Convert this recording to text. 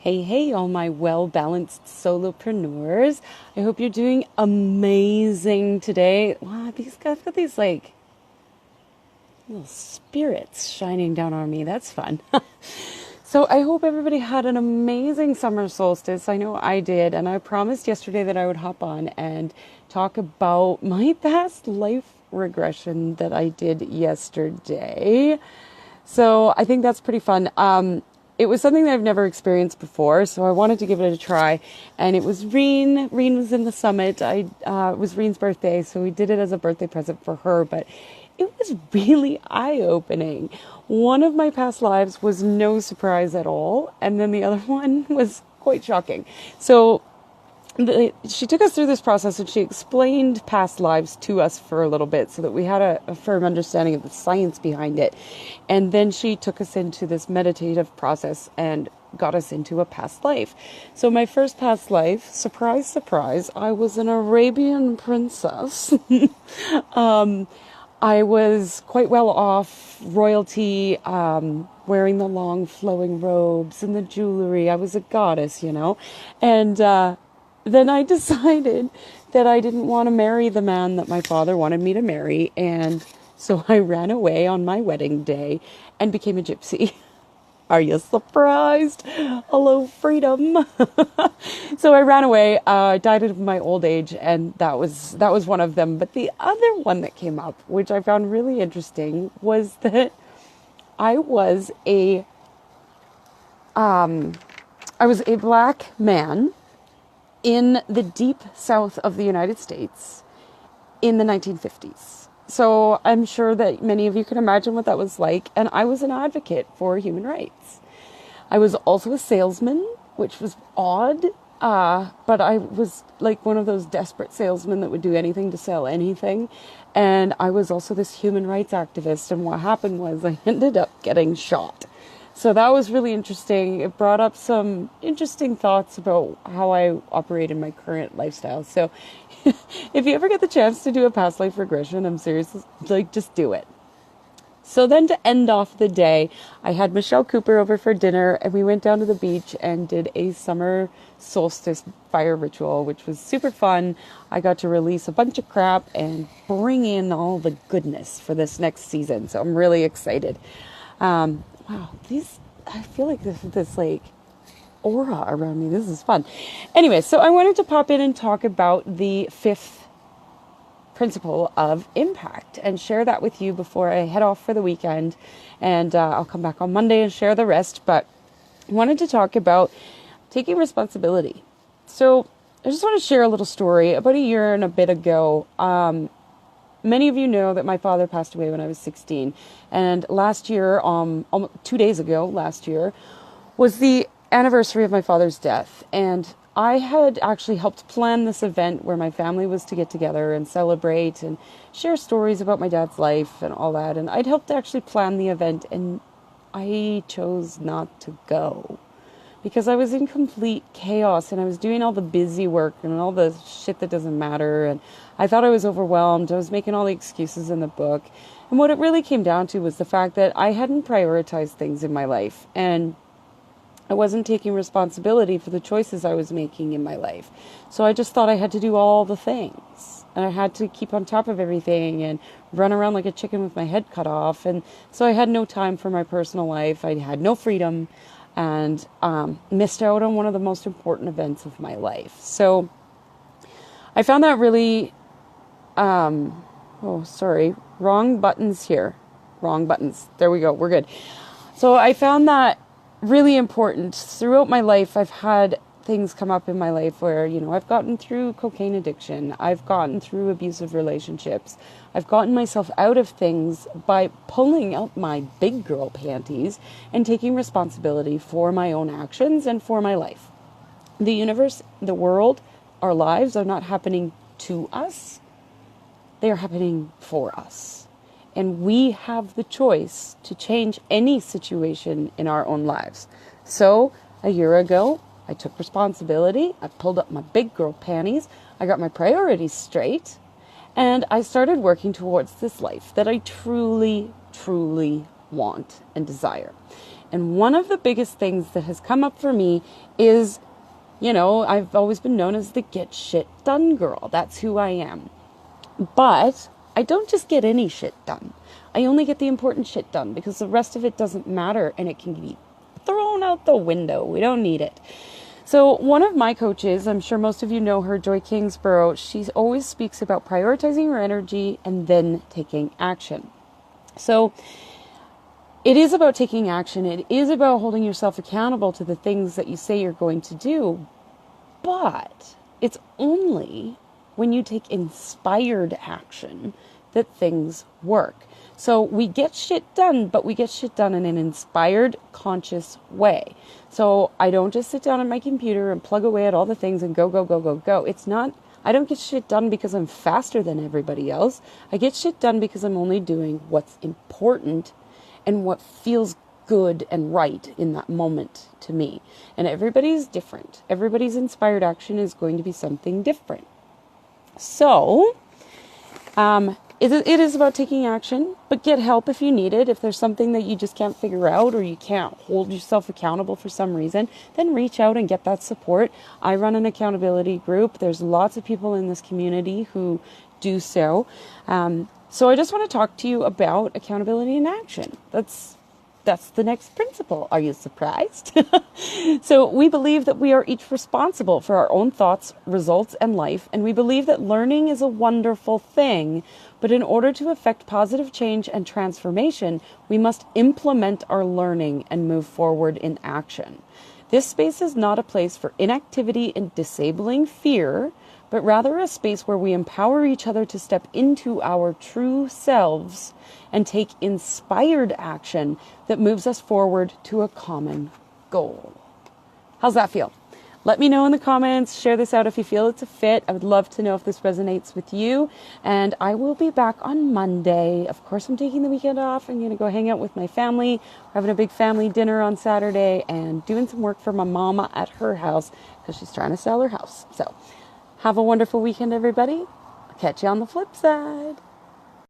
Hey, all my well-balanced solopreneurs. I hope you're doing amazing today. Wow, these guys got these like little spirits shining down on me. That's fun. So I hope everybody had an amazing summer solstice. I know I did, and I promised yesterday that I would hop on and talk about my past life regression that I did yesterday. So I think that's pretty fun. It was something that I've never experienced before, so I wanted to give it a try. And it was Reen. Reen was in the summit. It was Reen's birthday, so we did it as a birthday present for her. But it was really eye-opening. One of my past lives was no surprise at all, and then the other one was quite shocking. So she took us through this process, and she explained past lives to us for a little bit so that we had a firm understanding of the science behind it. And then she took us into this meditative process and got us into a past life. So my first past life, surprise, surprise, I was an Arabian princess. I was quite well off, royalty, wearing the long flowing robes and the jewelry. I was a goddess, and then I decided that I didn't want to marry the man that my father wanted me to marry, and so I ran away on my wedding day and became a gypsy. Are you surprised? Hello, freedom. So I ran away, died of my old age, and that was one of them. But the other one that came up, which I found really interesting, was that I was a black man in the deep south of the United States in the 1950s. So I'm sure that many of you can imagine what that was like. And I was an advocate for human rights. I was also a salesman, which was odd. But I was like one of those desperate salesmen that would do anything to sell anything. And I was also this human rights activist. And what happened was I ended up getting shot. So that was really interesting. It brought up some interesting thoughts about how I operate in my current lifestyle. So if you ever get the chance to do a past life regression, I'm serious, just do it. So then to end off the day, I had Michelle Cooper over for dinner, and we went down to the beach and did a summer solstice fire ritual, which was super fun. I got to release a bunch of crap and bring in all the goodness for this next season. So I'm really excited. Wow, I feel like this aura around me. This is fun. Anyway, so I wanted to pop in and talk about the fifth principle of impact and share that with you before I head off for the weekend. And I'll come back on Monday and share the rest. But I wanted to talk about taking responsibility. So I just want to share a little story. About a year and a bit ago, many of you know that my father passed away when I was 16. And last year, 2 days ago, last year, was the anniversary of my father's death. And I had actually helped plan this event where my family was to get together and celebrate and share stories about my dad's life and all that. And I'd helped actually plan the event, and I chose not to go because I was in complete chaos and I was doing all the busy work and all the shit that doesn't matter. And I thought I was overwhelmed. I was making all the excuses in the book. And what it really came down to was the fact that I hadn't prioritized things in my life. And I wasn't taking responsibility for the choices I was making in my life. So I just thought I had to do all the things. And I had to keep on top of everything and run around like a chicken with my head cut off. And so I had no time for my personal life. I had no freedom and missed out on one of the most important events of my life. So I found that really... wrong buttons here. Wrong buttons. There we go. We're good. So I found that really important. Throughout my life, I've had things come up in my life where, I've gotten through cocaine addiction. I've gotten through abusive relationships. I've gotten myself out of things by pulling out my big girl panties and taking responsibility for my own actions and for my life. The universe, the world, our lives are not happening to us. They are happening for us. And we have the choice to change any situation in our own lives. So a year ago, I took responsibility. I pulled up my big girl panties. I got my priorities straight. And I started working towards this life that I truly, truly want and desire. And one of the biggest things that has come up for me is, I've always been known as the get shit done girl. That's who I am. But I don't just get any shit done. I only get the important shit done because the rest of it doesn't matter and it can be thrown out the window. We don't need it. So one of my coaches, I'm sure most of you know her, Joy Kingsborough, she always speaks about prioritizing her energy and then taking action. So it is about taking action. It is about holding yourself accountable to the things that you say you're going to do. But it's only when you take inspired action that things work. So we get shit done, but we get shit done in an inspired, conscious way. So I don't just sit down at my computer and plug away at all the things and go, go, go, go, go. I don't get shit done because I'm faster than everybody else. I get shit done because I'm only doing what's important and what feels good and right in that moment to me. And everybody's different. Everybody's inspired action is going to be something different. So, it is about taking action, but get help if you need it. If there's something that you just can't figure out or you can't hold yourself accountable for some reason, then reach out and get that support. I run an accountability group. There's lots of people in this community who do so. So I just want to talk to you about accountability in action. That's the next principle. Are you surprised? So we believe that we are each responsible for our own thoughts, results, and life. And we believe that learning is a wonderful thing. But in order to effect positive change and transformation, we must implement our learning and move forward in action. This space is not a place for inactivity and disabling fear, but rather a space where we empower each other to step into our true selves and take inspired action that moves us forward to a common goal. How's that feel? Let me know in the comments. Share this out if you feel it's a fit. I would love to know if this resonates with you. And I will be back on Monday. Of course, I'm taking the weekend off. I'm going to go hang out with my family. We're having a big family dinner on Saturday and doing some work for my mama at her house because she's trying to sell her house. So have a wonderful weekend, everybody. I'll catch you on the flip side.